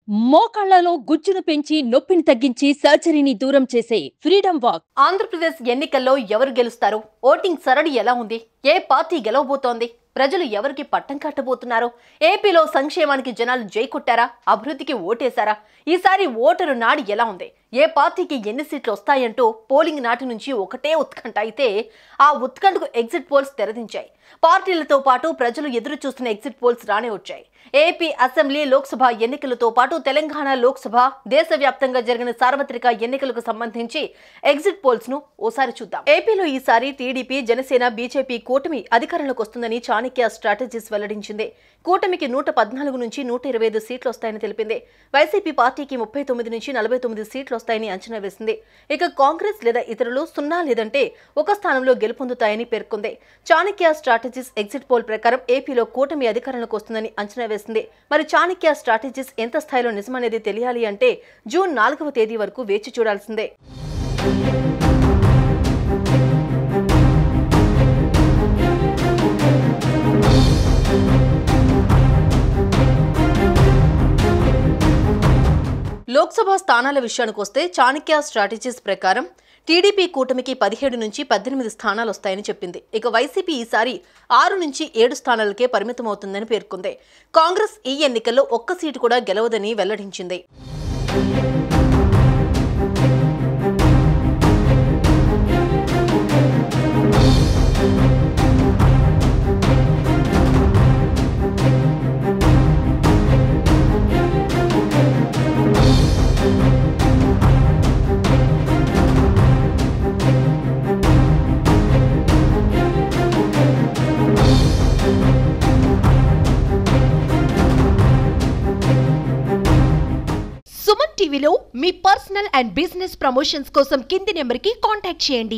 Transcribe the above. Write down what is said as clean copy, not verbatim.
మోకాళ్లలో గుజ్జును పెంచి నొప్పిని తగ్గించి సర్జరీని దూరం చేసే ఫ్రీడమ్ వాక్. ఆంధ్రప్రదేశ్ ఎన్నికల్లో ఎవరు గెలుస్తారు? ఓటింగ్ సరళి ఎలా ఉంది? ఏ పార్టీ గెలవబోతోంది? ప్రజలు ఎవరికి పట్టం కట్టబోతున్నారు? ఏపీలో సంక్షేమానికి జనాలు జై కొట్టారా? అభివృద్ధికి ఓటేశారా? ఈసారి ఓటరు నాడి ఎలా ఉంది? ఏ పార్టీకి ఎన్ని సీట్లు వస్తాయంటూ పోలింగ్ నాటి నుంచి ఒకటే ఉత్కంఠ అయితే ఆ ఉత్కంఠకు ఎగ్జిట్ పోల్స్ తెరదించాయి. పార్టీలతో పాటు ప్రజలు ఎదురు చూస్తున్న ఎగ్జిట్ పోల్స్ రానే వచ్చాయి. ఏపీ అసెంబ్లీ లోక్సభ ఎన్నికలతో పాటు తెలంగాణ లోక్సభ, దేశవ్యాప్తంగా జరిగిన సార్వత్రిక ఎన్నికలకు సంబంధించి ఎగ్జిట్ పోల్స్ ను ఓసారి చూద్దాం. ఏపీలో ఈసారి టీడీపీ, జనసేన, బీజేపీ కూటమి అధికారంలోకి వస్తుందని చాణక్య స్ట్రాటజీస్ వెల్లడించింది. కూటమికి 114 నుంచి 125 సీట్లు వస్తాయని తెలిపింది. వైసీపీ పార్టీకి 39 నుంచి 49 సీట్లు వస్తాయని అంచనా వేసింది. ఇక కాంగ్రెస్ లేదా ఇతరులు 0 లేదంటే ఒక స్థానంలో గెలుపొందుతాయని పేర్కొంది. చాణక్య స్ట్రాటజీస్ ఎగ్జిట్ పోల్ ప్రకారం ఏపీలో కూటమి అధికారంలోకి వస్తుందని అంచనా వేసింది. మరి చాణక్య స్ట్రాటజీస్ ఎంత స్థాయిలో నిజమనేది తెలియాలి అంటే జూన్ 4వ తేదీ వరకు వేచి చూడాల్సిందే. లోక్సభ స్థానాల విషయానికి వస్తే చాణక్య స్ట్రాటజీస్ ప్రకారం టీడీపీ కూటమికి 17 నుంచి 18 స్థానాలు వస్తాయని చెప్పింది. ఇక వైసీపీ ఈసారి 6 నుంచి 7 స్థానాలకే పరిమితమవుతుందని పేర్కొంది. కాంగ్రెస్ ఈ ఎన్నికల్లో ఒక్క సీటు కూడా గెలవదని వెల్లడించింది. సుమన్ టీవీలో మీ పర్సనల్ అండ్ బిజినెస్ ప్రమోషన్స్ కోసం కింది నెంబర్కి కాంటాక్ట్ చేయండి.